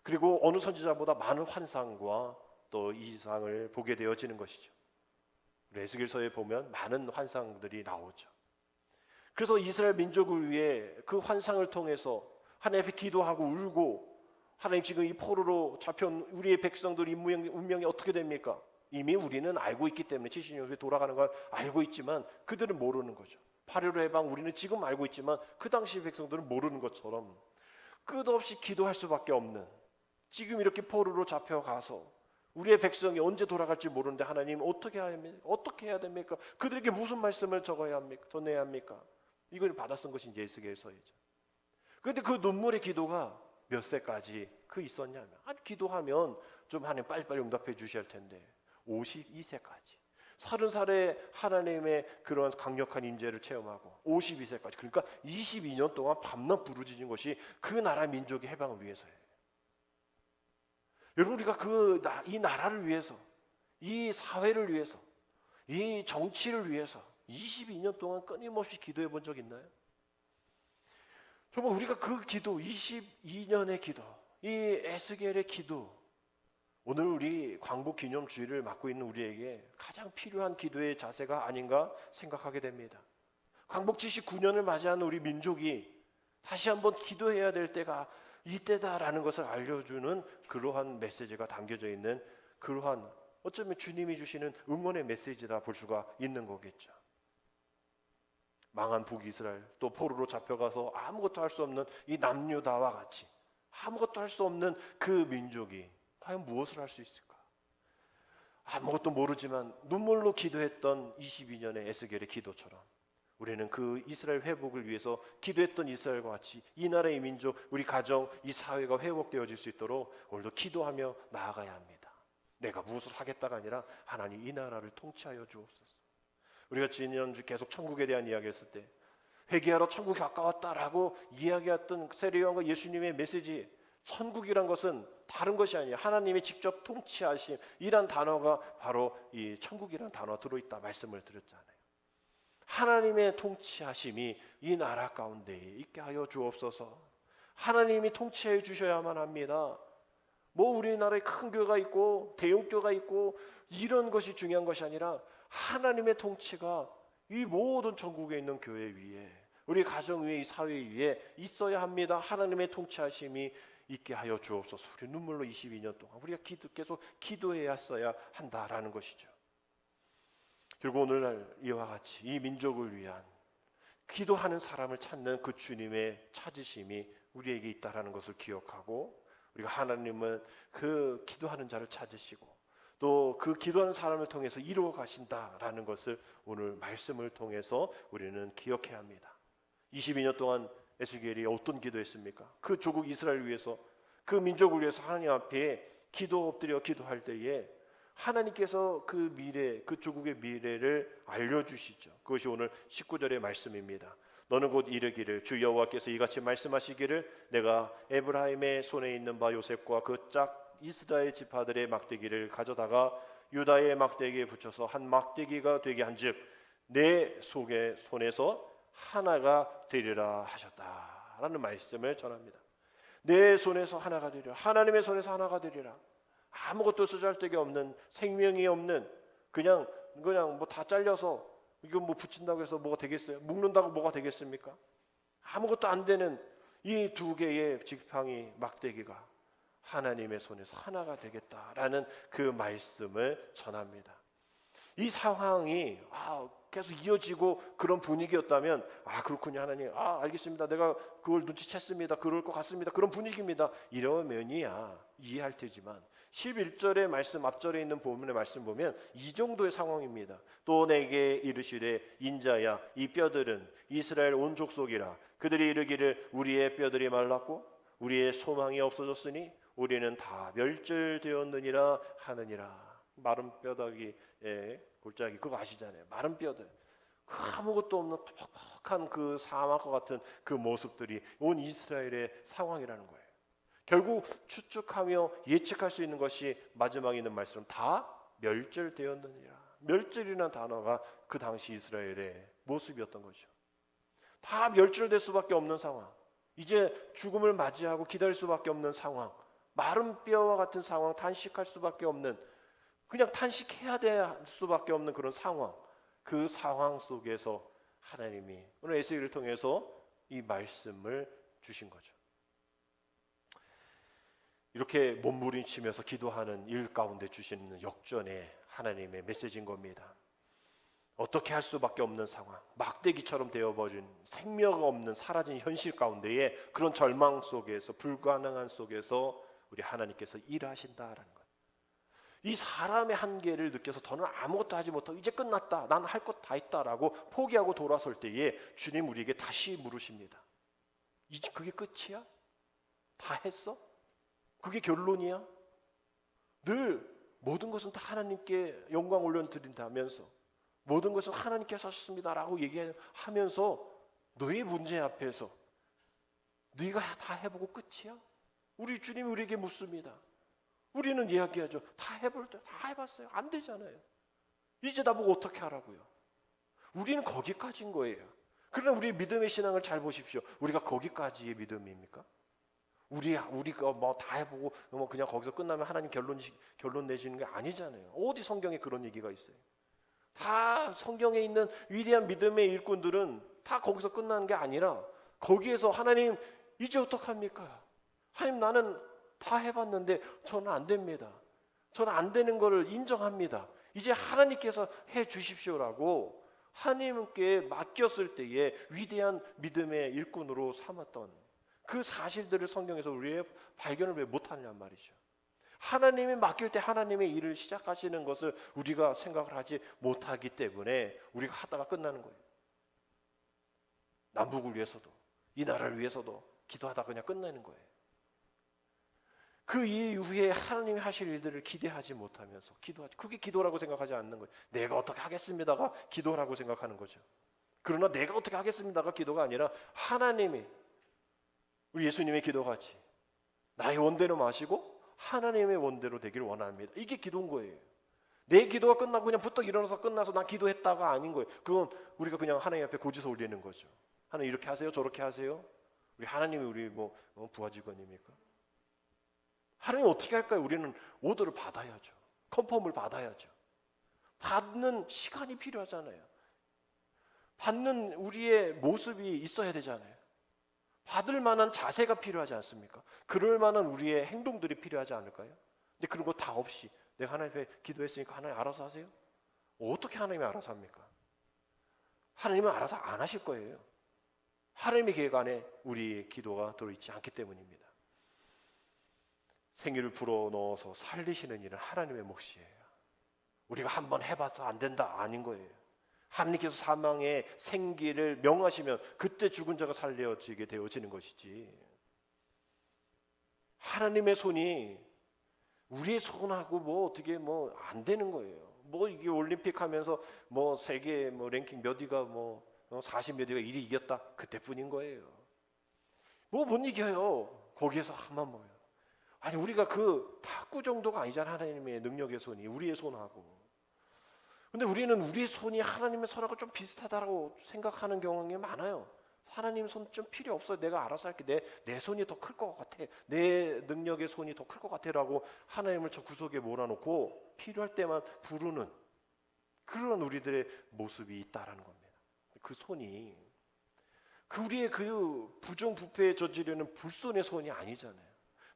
그리고 어느 선지자보다 많은 환상과 또 이상을 보게 되어지는 것이죠. 에스겔서에 보면 많은 환상들이 나오죠. 그래서 이스라엘 민족을 위해 그 환상을 통해서 하나님 앞에 기도하고 울고, 하나님 지금 이 포로로 잡혀온 우리의 백성들의 운명이 어떻게 됩니까? 이미 우리는 알고 있기 때문에 70년 후에 돌아가는 걸 알고 있지만 그들은 모르는 거죠. 8.15 해방 우리는 지금 알고 있지만 그 당시 백성들은 모르는 것처럼 끝없이 기도할 수밖에 없는, 지금 이렇게 포로로 잡혀가서 우리의 백성이 언제 돌아갈지 모르는데 하나님 어떻게 해야 됩니까? 그들에게 무슨 말씀을 적어야 합니까? 전해야 합니까? 이걸 받아 쓴 것이 에스겔서이죠. 그런데 그 눈물의 기도가 몇 세까지 있었냐면, 기도하면 좀 하나님 빨리빨리 응답해 주셔야 할 텐데 52세까지 30살에 하나님의 그런 강력한 임재를 체험하고 52세까지, 그러니까 22년 동안 밤낮 부르짖은 것이 그 나라 민족의 해방을 위해서예요. 여러분, 우리가 이 나라를 위해서, 이 사회를 위해서, 이 정치를 위해서 22년 동안 끊임없이 기도해 본 적 있나요? 정말 우리가 그 기도, 22년의 기도, 이 에스겔의 기도, 오늘 우리 광복기념주의를 맡고 있는 우리에게 가장 필요한 기도의 자세가 아닌가 생각하게 됩니다. 광복 79년을 맞이하는 우리 민족이 다시 한번 기도해야 될 때가 이때다라는 것을 알려주는 그러한 메시지가 담겨져 있는, 그러한 어쩌면 주님이 주시는 응원의 메시지다 볼 수가 있는 거겠죠. 망한 북이스라엘, 또 포로로 잡혀가서 아무것도 할 수 없는 이 남유다와 같이 아무것도 할 수 없는 그 민족이 과연 무엇을 할 수 있을까? 아무것도 모르지만 눈물로 기도했던 22년의 에스겔의 기도처럼 우리는 그 이스라엘 회복을 위해서 기도했던 이스라엘과 같이 이 나라의 민족, 우리 가정, 이 사회가 회복되어질 수 있도록 오늘도 기도하며 나아가야 합니다. 내가 무엇을 하겠다가 아니라 하나님 이 나라를 통치하여 주옵소서. 우리가 지난주 계속 천국에 대한 이야기했을 때 회개하러 천국이 가까웠다라고 이야기했던 세례요한과 예수님의 메시지, 천국이란 것은 다른 것이 아니에요. 하나님이 직접 통치하심, 이란 단어가 바로 이 천국이라는 단어가 들어있다 말씀을 드렸잖아요. 하나님의 통치하심이 이 나라 가운데 있게 하여 주옵소서. 하나님이 통치해 주셔야만 합니다. 뭐 우리나라에 큰 교회가 있고 대형 교회가 있고 이런 것이 중요한 것이 아니라 하나님의 통치가 이 모든 전국에 있는 교회 위에, 우리 가정 위에, 이 사회 위에 있어야 합니다. 하나님의 통치하심이 있게 하여 주옵소서. 우리 눈물로 22년 동안 우리가 계속 기도해야 한다라는 것이죠. 그리고 오늘날 이와 같이 이 민족을 위한 기도하는 사람을 찾는 그 주님의 찾으심이 우리에게 있다라는 것을 기억하고, 우리가 하나님은 그 기도하는 자를 찾으시고 또 그 기도하는 사람을 통해서 이루어 가신다라는 것을 오늘 말씀을 통해서 우리는 기억해야 합니다. 22년 동안 에스겔이 어떤 기도했습니까? 그 조국 이스라엘을 위해서, 그 민족을 위해서 하나님 앞에 엎드려 기도할 때에 하나님께서 그 미래, 그 조국의 미래를 알려주시죠. 그것이 오늘 19절의 말씀입니다. 너는 곧 이르기를 주 여호와께서 이같이 말씀하시기를 내가 에브라임의 손에 있는 바 요셉과 그 짝 이스라엘 지파들의 막대기를 가져다가 유다의 막대기에 붙여서 한 막대기가 되게 한즉 내 손에서 하나가 되리라 하셨다라는 말씀을 전합니다. 내 손에서 하나가 되리라, 하나님의 손에서 하나가 되리라. 아무것도 쓰잘데기 없는, 생명이 없는, 그냥 뭐 다 잘려서 이거 뭐 붙인다고 해서 뭐가 되겠어요? 묶는다고 뭐가 되겠습니까? 아무것도 안 되는 이 두 개의 지팡이 막대기가 하나님의 손에서 하나가 되겠다라는 그 말씀을 전합니다. 이 상황이 계속 이어지고 그런 분위기였다면 그렇군요 하나님, 알겠습니다, 내가 그걸 눈치챘습니다, 그럴 것 같습니다, 그런 분위기입니다, 이러면이야 이해할 테지만 11절의 말씀, 앞절에 있는 본문의 말씀 보면 이 정도의 상황입니다. 또 내게 이르시되 인자야 이 뼈들은 이스라엘 온 족속이라. 그들이 이르기를 우리의 뼈들이 말랐고 우리의 소망이 없어졌으니 우리는 다 멸절되었느니라 하느니라. 마른 뼈다귀 골짜기 그거 아시잖아요. 마른 뼈들, 아무것도 없는 퍽퍽한 그 사막과 같은 그 모습들이 온 이스라엘의 상황이라는 거예요. 결국 추측하며 예측할 수 있는 것이 마지막에 있는 말씀, 다 멸절되었느니라. 멸절이라는 단어가 그 당시 이스라엘의 모습이었던 거죠. 다 멸절될 수밖에 없는 상황, 이제 죽음을 맞이하고 기다릴 수밖에 없는 상황, 마른 뼈와 같은 상황, 탄식할 수밖에 없는, 그냥 탄식해야 될 수밖에 없는 그런 상황, 그 상황 속에서 하나님이 오늘 에스겔을 통해서 이 말씀을 주신 거죠. 이렇게 몸부림치면서 기도하는 일 가운데 주시는 역전의 하나님의 메시지인 겁니다. 어떻게 할 수밖에 없는 상황, 막대기처럼 되어버린 생명 없는 사라진 현실 가운데에 그런 절망 속에서, 불가능한 속에서 우리 하나님께서 일하신다라는 것. 이 사람의 한계를 느껴서 더는 아무것도 하지 못하고 이제 끝났다, 난 할 것 다 했다라고 포기하고 돌아설 때에 주님 우리에게 다시 물으십니다. 이제 그게 끝이야? 다 했어? 그게 결론이야? 늘 모든 것은 다 하나님께 영광 올려드린다면서, 모든 것은 하나님께서 하셨습니다라고 얘기하면서 너의 문제 앞에서 네가 다 해보고 끝이야? 우리 주님이 우리에게 묻습니다. 우리는 이야기하죠. 다 해봤어요. 안 되잖아요. 이제 나보고 어떻게 하라고요? 우리는 거기까지인 거예요. 그러나 우리 믿음의 신앙을 잘 보십시오. 우리가 거기까지의 믿음입니까? 우리가 뭐 다 해보고 뭐 그냥 거기서 끝나면 하나님 결론 내시는 게 아니잖아요. 어디 성경에 그런 얘기가 있어요? 다 성경에 있는 위대한 믿음의 일꾼들은 다 거기서 끝나는 게 아니라 거기에서 하나님 이제 어떡합니까? 하나님 나는 다 해봤는데 저는 안 됩니다. 저는 안 되는 거를 인정합니다. 이제 하나님께서 해 주십시오라고 하나님께 맡겼을 때에 위대한 믿음의 일꾼으로 삼았던 그 사실들을 성경에서 우리의 발견을 왜 못하느냐 말이죠. 하나님이 맡길 때 하나님의 일을 시작하시는 것을 우리가 생각을 하지 못하기 때문에 우리가 하다가 끝나는 거예요. 남북을 위해서도 이 나라를 위해서도 기도하다가 그냥 끝내는 거예요. 그 이후에 하나님이 하실 일들을 기대하지 못하면서 기도하지, 그게 기도라고 생각하지 않는 거예요. 내가 어떻게 하겠습니다가 기도라고 생각하는 거죠. 그러나 내가 어떻게 하겠습니다가 기도가 아니라 하나님이, 우리 예수님의 기도같이 나의 원대로 마시고 하나님의 원대로 되기를 원합니다. 이게 기도인 거예요. 내 기도가 끝나고 그냥 부쩍 일어나서 끝나서 난 기도했다가 아닌 거예요. 그건 우리가 그냥 하나님 앞에 고지서 올리는 거죠. 하나님 이렇게 하세요, 저렇게 하세요. 우리 하나님이 우리 부하 직원입니까? 하나님 어떻게 할까요? 우리는 오더를 받아야죠. 컨펌을 받아야죠. 받는 시간이 필요하잖아요. 받는 우리의 모습이 있어야 되잖아요. 받을 만한 자세가 필요하지 않습니까? 그럴 만한 우리의 행동들이 필요하지 않을까요? 근데 그런 거 다 없이 내가 하나님 앞에 기도했으니까 하나님 알아서 하세요? 어떻게 하나님이 알아서 합니까? 하나님은 알아서 안 하실 거예요. 하나님의 계획 안에 우리의 기도가 들어있지 않기 때문입니다. 생기를 불어넣어서 살리시는 일은 하나님의 몫이에요. 우리가 한번 해봐서 안 된다 아닌 거예요. 하나님께서 사망의 생기를 명하시면 그때 죽은 자가 살려지게 되어지는 것이지, 하나님의 손이 우리의 손하고 어떻게 안 되는 거예요. 이게 올림픽 하면서 세계 랭킹 몇 위가 40 몇 위가 1위 이겼다 그때뿐인 거예요. 못 이겨요. 거기에서 한번 모여. 아니 우리가 그 탁구 정도가 아니잖아. 하나님의 능력의 손이 우리의 손하고. 근데 우리는 우리의 손이 하나님의 손하고 좀 비슷하다고 생각하는 경향이 많아요. 하나님 손 좀 필요 없어요. 내가 알아서 할게. 내 손이 더 클 것 같아. 내 능력의 손이 더 클 것 같아라고 하나님을 저 구석에 몰아놓고 필요할 때만 부르는 그런 우리들의 모습이 있다라는 겁니다. 그 손이 우리의 그 부정부패에 저지르는 불손의 손이 아니잖아요.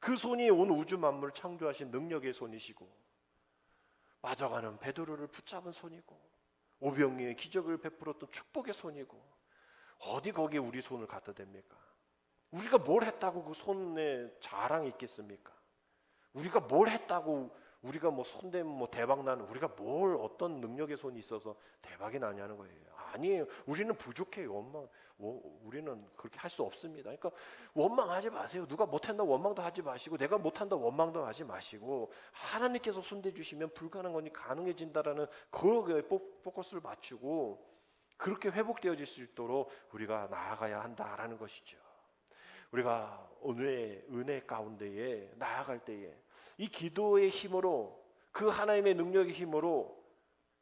그 손이 온 우주 만물을 창조하신 능력의 손이시고, 빠져가는 베드로를 붙잡은 손이고, 오병이의 기적을 베풀었던 축복의 손이고, 어디 거기에 우리 손을 갖다 댑니까? 우리가 뭘 했다고 그 손에 자랑이 있겠습니까? 우리가 뭘 했다고 우리가 뭐 손대면 뭐 대박 나는, 우리가 뭘 어떤 능력의 손이 있어서 대박이 나냐는 거예요. 아니에요. 우리는 부족해요. 우리는 그렇게 할 수 없습니다. 그러니까 원망하지 마세요. 누가 못한다 원망도 하지 마시고, 내가 못한다 원망도 하지 마시고, 하나님께서 손대 주시면 불가능한 것이 가능해진다라는 거기에 포커스를 맞추고 그렇게 회복되어질 수 있도록 우리가 나아가야 한다라는 것이죠. 우리가 오늘의 은혜 가운데에 나아갈 때에 이 기도의 힘으로, 그 하나님의 능력의 힘으로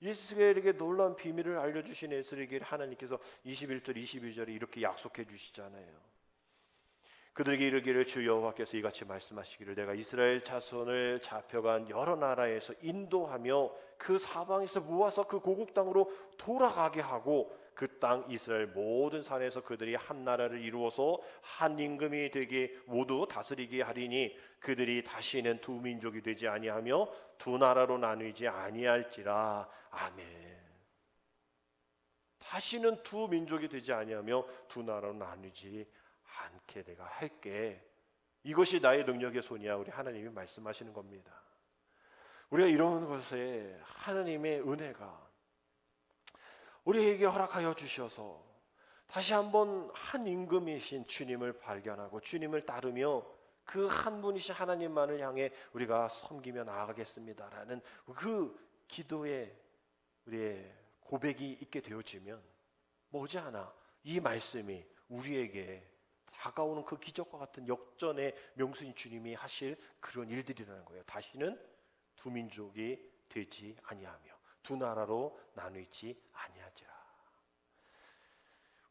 이스라엘에게 놀라운 비밀을 알려주신 에스겔에게 하나님께서 21절 22절에 이렇게 약속해 주시잖아요. 그들에게 이르기를 주 여호와께서 이같이 말씀하시기를 내가 이스라엘 자손을 잡혀간 여러 나라에서 인도하며 그 사방에서 모아서 그 고국 땅으로 돌아가게 하고 그 땅 이스라엘 모든 산에서 그들이 한 나라를 이루어서 한 임금이 되게 모두 다스리게 하리니 그들이 다시는 두 민족이 되지 아니하며 두 나라로 나누지 아니할지라. 아멘. 다시는 두 민족이 되지 아니하며 두 나라로 나누지 않게 내가 할게. 이것이 나의 능력의 손이야. 우리 하나님이 말씀하시는 겁니다. 우리가 이런 것에 하나님의 은혜가 우리에게 허락하여 주셔서 다시 한번 한 임금이신 주님을 발견하고 주님을 따르며 그 한 분이신 하나님만을 향해 우리가 섬기며 나아가겠습니다라는 그 기도에 우리의 고백이 있게 되어지면 머지않아 이 말씀이 우리에게 다가오는 그 기적과 같은 역전의 명수인 주님이 하실 그런 일들이라는 거예요. 다시는 두 민족이 되지 아니하며 두 나라로 나누지 아니하리라.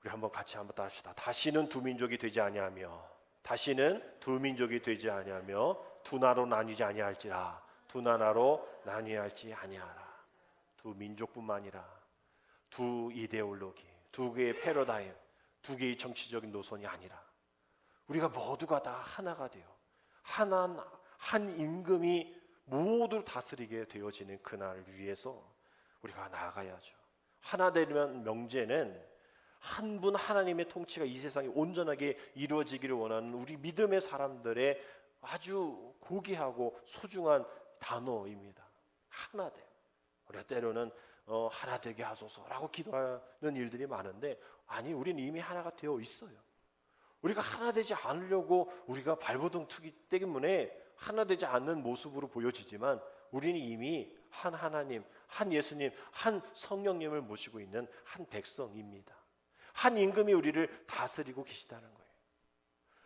우리 한번 같이 한번 따라합시다. 다시는 두 민족이 되지 아니하며, 다시는 두 민족이 되지 아니하며 두 나라로 나뉘지 아니할지라. 두 나라로 나뉘지 아니하라. 두 민족뿐만 아니라 두 이데올로기, 두 개의 패러다임, 두 개의 정치적인 노선이 아니라 우리가 모두가 다 하나가 되어 한 임금이 모두 다스리게 되어지는 그날을 위해서 우리가 나아가야죠. 하나 되면 명제는 한 분 하나님의 통치가 이 세상에 온전하게 이루어지기를 원하는 우리 믿음의 사람들의 아주 고귀하고 소중한 단어입니다. 하나 됨. 우리가 때로는 하나 되게 하소서라고 기도하는 일들이 많은데, 아니, 우리는 이미 하나가 되어 있어요. 우리가 하나 되지 않으려고 우리가 발버둥 투기 때문에 하나 되지 않는 모습으로 보여지지만 우리는 이미 한 하나님, 한 예수님, 한 성령님을 모시고 있는 한 백성입니다. 한 임금이 우리를 다스리고 계시다는 거예요.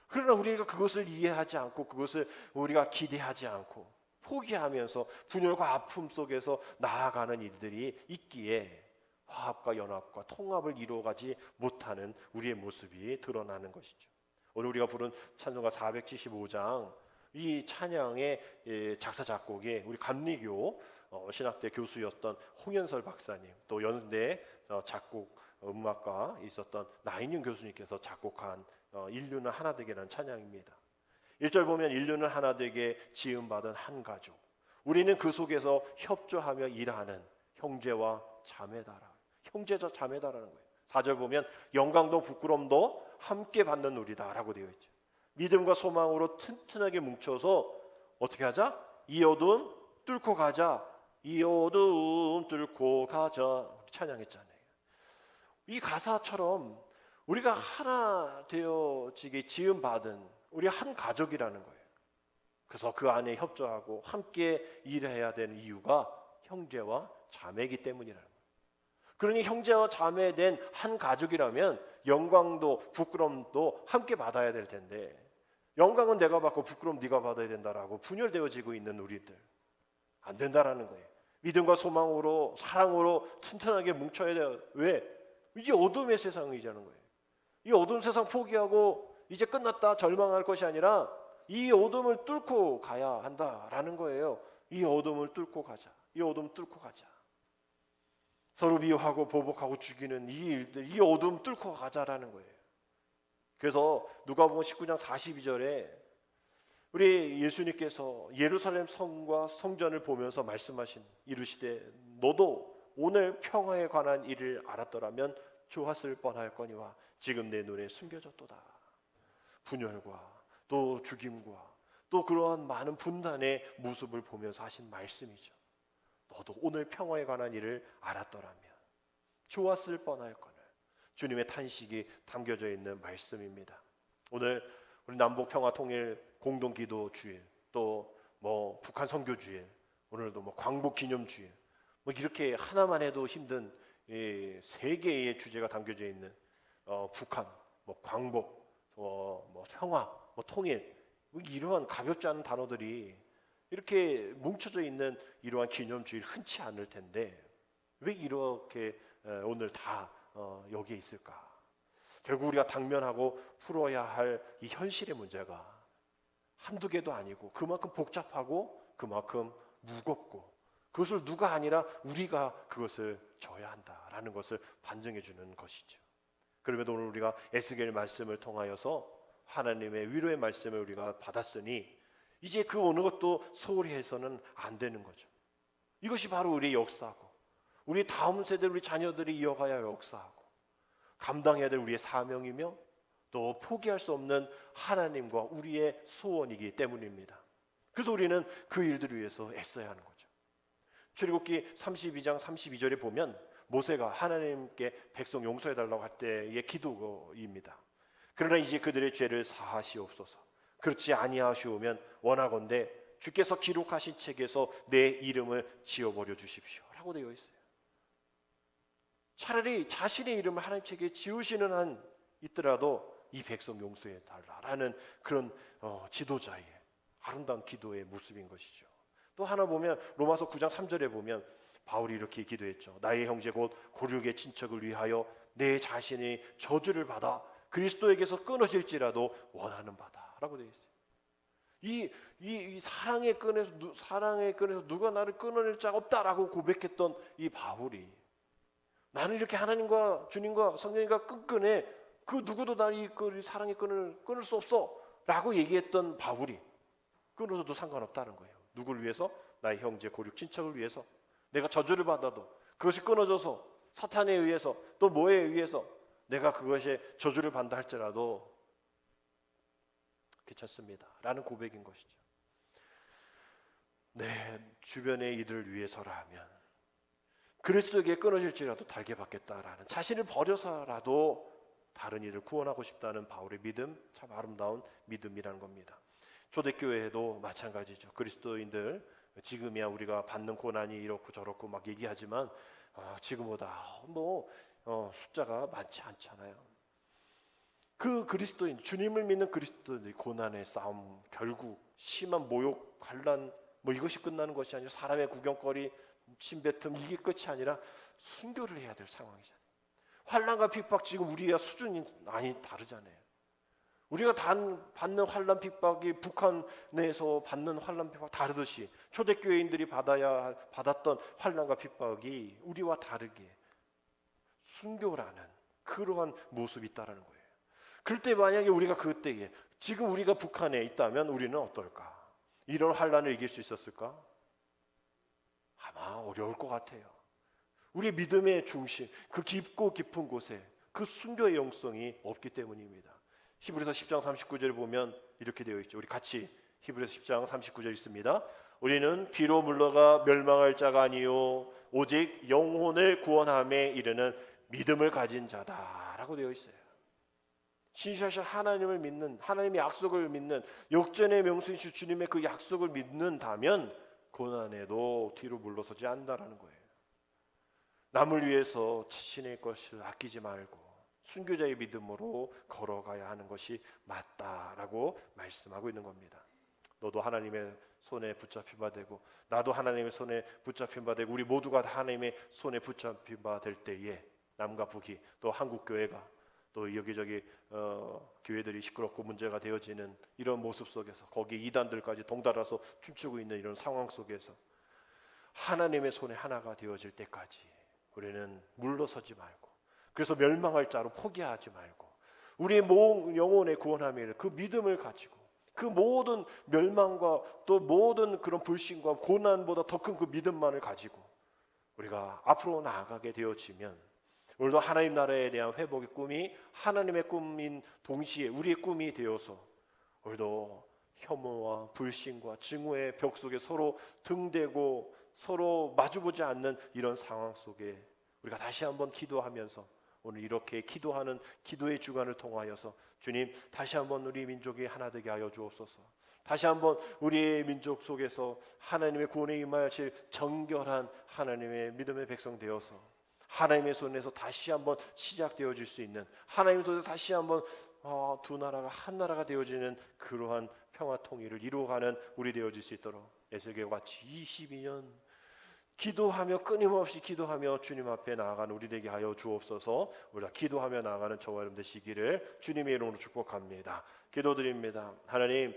그러나 우리가 그것을 이해하지 않고 그것을 우리가 기대하지 않고 포기하면서 분열과 아픔 속에서 나아가는 일들이 있기에 화합과 연합과 통합을 이루어가지 못하는 우리의 모습이 드러나는 것이죠. 오늘 우리가 부른 찬송가 475장, 이 찬양의 작사 작곡이 우리 감리교 신학대 교수였던 홍현설 박사님, 또 연대 작곡 음악가 있었던 나인윤 교수님께서 작곡한 인류는 하나 되게라는 찬양입니다. 1절 보면 인류는 하나 되게 지음받은 한 가족, 우리는 그 속에서 협조하며 일하는 형제와 자매다라. 형제자 자매다라는 거예요. 4절 보면 영광도 부끄럼도 함께 받는 우리다라고 되어 있죠. 믿음과 소망으로 튼튼하게 뭉쳐서 어떻게 하자? 이 어둠 뚫고 가자. 이 어둠 뚫고 가자. 찬양했잖아요. 이 가사처럼 우리가 하나 되어지게 지음받은 우리 한 가족이라는 거예요. 그래서 그 안에 협조하고 함께 일해야 되는 이유가 형제와 자매이기 때문이라는 거예요. 그러니 형제와 자매된 한 가족이라면 영광도 부끄럼도 함께 받아야 될 텐데, 영광은 내가 받고 부끄럼 네가 받아야 된다라고 분열되어지고 있는 우리들, 안 된다라는 거예요. 믿음과 소망으로 사랑으로 튼튼하게 뭉쳐야 돼요. 왜? 이게 어둠의 세상이자는 거예요. 이 어둠 세상 포기하고 이제 끝났다 절망할 것이 아니라 이 어둠을 뚫고 가야 한다라는 거예요. 이 어둠을 뚫고 가자. 이 어둠 뚫고 가자. 서로 미워하고 보복하고 죽이는 이 일들, 이 어둠 뚫고 가자라는 거예요. 그래서 누가복음 19장 42절에 우리 예수님께서 예루살렘 성과 성전을 보면서 말씀하신 이르시되 너도 오늘 평화에 관한 일을 알았더라면 좋았을 뻔하였거니와 지금 내 눈에 숨겨졌도다. 분열과 또 죽임과 또 그러한 많은 분단의 모습을 보면서 하신 말씀이죠. 너도 오늘 평화에 관한 일을 알았더라면 좋았을 뻔하였거늘. 주님의 탄식이 담겨져 있는 말씀입니다. 오늘 우리 남북 평화 통일 공동 기도 주일, 또 뭐 북한 선교 주일, 오늘도 뭐 광복 기념 주일, 뭐 이렇게 하나만 해도 힘든 세 개의 주제가 담겨져 있는 북한, 뭐 광복, 뭐 평화, 뭐 통일, 뭐 이러한 가볍지 않은 단어들이 이렇게 뭉쳐져 있는 이러한 기념 주일 흔치 않을 텐데 왜 이렇게 오늘 다 여기에 있을까? 결국 우리가 당면하고 풀어야 할 이 현실의 문제가 한두 개도 아니고 그만큼 복잡하고 그만큼 무겁고 그것을 누가 아니라 우리가 그것을 져야 한다라는 것을 반증해 주는 것이죠. 그럼에도 오늘 우리가 에스겔 말씀을 통하여서 하나님의 위로의 말씀을 우리가 받았으니 이제 그 어느 것도 소홀히 해서는 안 되는 거죠. 이것이 바로 우리의 역사고 우리 다음 세대 우리 자녀들이 이어가야 할 역사하고 감당해야 될 우리의 사명이며 또 포기할 수 없는 하나님과 우리의 소원이기 때문입니다. 그래서 우리는 그 일들을 위해서 애써야 하는 거죠. 출애굽기 32장 32절에 보면 모세가 하나님께 백성 용서해달라고 할 때의 기도입니다. 그러나 이제 그들의 죄를 사하시옵소서. 그렇지 아니하시오면 원하건대 주께서 기록하신 책에서 내 이름을 지워버려 주십시오 라고 되어 있어요. 차라리 자신의 이름을 하나님 책에 지우시는 한 있더라도 이 백성 용서해 달라라는 그런 지도자의 아름다운 기도의 모습인 것이죠. 또 하나 보면 로마서 9장 3절에 보면 바울이 이렇게 기도했죠. 나의 형제 곧 고륙의 친척을 위하여 내 자신이 저주를 받아 그리스도에게서 끊어질지라도 원하는 바다라고 되어 있어요. 이 사랑의 끈에서 누가 나를 끊어낼 자가 없다라고 고백했던 이 바울이 나는 이렇게 하나님과 주님과 성령님과 끈끈해 그 누구도 나의 그 사랑의 끈을 끊을 수 없어라고 얘기했던 바울이 끊어도 상관없다는 거예요. 누구를 위해서? 나의 형제 고륙 친척을 위해서. 내가 저주를 받아도 그것이 끊어져서 사탄에 의해서 또 뭐에 의해서 내가 그것에 저주를 받다 할지라도 괜찮습니다 라는 고백인 것이죠. 내 주변의 이들을 위해서라면 그리스도에게 끊어질지라도 달게 받겠다라는 자신을 버려서라도 다른 이를 구원하고 싶다는 바울의 믿음, 참 아름다운 믿음이라는 겁니다. 초대교회도 마찬가지죠. 그리스도인들 지금이야 우리가 받는 고난이 이렇고 저렇고 막 얘기하지만 지금보다 숫자가 많지 않잖아요. 그 그리스도인, 주님을 믿는 그리스도인들의 고난의 싸움, 결국 심한 모욕, 환난 이것이 끝나는 것이 아니라 사람의 구경거리, 침뱉음 이게 끝이 아니라 순교를 해야 될 상황이잖아요. 환난과 핍박 지금 우리와 수준이 많이 다르잖아요. 우리가 받는 환난 핍박이 북한 내에서 받는 환난 핍박 다르듯이 초대교회인들이 받았던 환난과 핍박이 우리와 다르게 순교라는 그러한 모습이 있다라는 거예요. 그럴 때 만약에 우리가 그때에 지금 우리가 북한에 있다면 우리는 어떨까? 이런 환난을 이길 수 있었을까? 아마 어려울 것 같아요. 우리 믿음의 중심, 그 깊고 깊은 곳에 그 순교의 영성이 없기 때문입니다. 히브리서 10장 39절을 보면 이렇게 되어 있죠. 우리 같이 히브리서 10장 39절 있습니다. 우리는 뒤로 물러가 멸망할 자가 아니요 오직 영혼을 구원함에 이르는 믿음을 가진 자다라고 되어 있어요. 신실하신 하나님을 믿는, 하나님의 약속을 믿는, 역전의 명수이신 주님의 그 약속을 믿는다면 고난에도 뒤로 물러서지 않는다라는 거예요. 남을 위해서 자신의 것을 아끼지 말고 순교자의 믿음으로 걸어가야 하는 것이 맞다라고 말씀하고 있는 겁니다. 너도 하나님의 손에 붙잡힌 바 되고 나도 하나님의 손에 붙잡힌 바 되고 우리 모두가 하나님의 손에 붙잡힌 바 될 때에 남과 북이 또 한국교회가 또 여기저기 교회들이 시끄럽고 문제가 되어지는 이런 모습 속에서 거기에 이단들까지 동달아서 춤추고 있는 이런 상황 속에서 하나님의 손에 하나가 되어질 때까지 우리는 물러서지 말고 그래서 멸망할 자로 포기하지 말고 우리의 영혼의 구원함에 그 믿음을 가지고 그 모든 멸망과 또 모든 그런 불신과 고난보다 더 큰 그 믿음만을 가지고 우리가 앞으로 나아가게 되어지면 오늘도 하나님 나라에 대한 회복의 꿈이 하나님의 꿈인 동시에 우리의 꿈이 되어서 오늘도 혐오와 불신과 증오의 벽 속에 서로 등대고 서로 마주보지 않는 이런 상황 속에 우리가 다시 한번 기도하면서 오늘 이렇게 기도하는 기도의 주간을 통하여서 주님 다시 한번 우리 민족이 하나 되게 하여 주옵소서. 다시 한번 우리의 민족 속에서 하나님의 구원에 임하실 정결한 하나님의 믿음의 백성 되어서 하나님의 손에서 다시 한번 시작되어질 수 있는 하나님의 손에서 다시 한번 두 나라가 한 나라가 되어지는 그러한 평화 통일을 이루어가는 우리 되어질 수 있도록 에스겔과 같이 22년 기도하며 끊임없이 기도하며 주님 앞에 나아가는 우리 되게 하여 주옵소서. 우리가 기도하며 나아가는 저와 여러분 되시기를 주님의 이름으로 축복합니다. 기도드립니다. 하나님,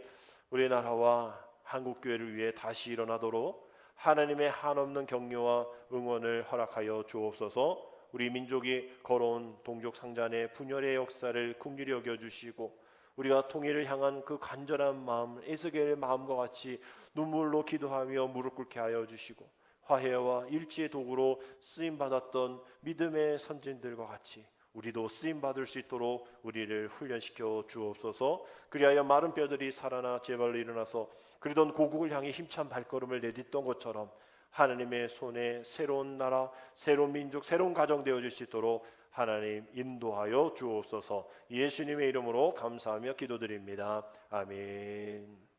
우리 나라와 한국교회를 위해 다시 일어나도록 하나님의 한없는 격려와 응원을 허락하여 주옵소서. 우리 민족이 걸어온 동족 상잔의 분열의 역사를 긍휼히 여겨주시고 우리가 통일을 향한 그 간절한 마음, 에스겔의 마음과 같이 눈물로 기도하며 무릎 꿇게 하여 주시고 화해와 일치의 도구로 쓰임받았던 믿음의 선진들과 같이 우리도 쓰임받을 수 있도록 우리를 훈련시켜 주옵소서. 그리하여 마른 뼈들이 살아나 제발로 일어나서 그러던 고국을 향해 힘찬 발걸음을 내딛던 것처럼 하나님의 손에 새로운 나라, 새로운 민족, 새로운 가정 되어질 수 있도록 하나님 인도하여 주옵소서. 예수님의 이름으로 감사하며 기도드립니다. 아멘.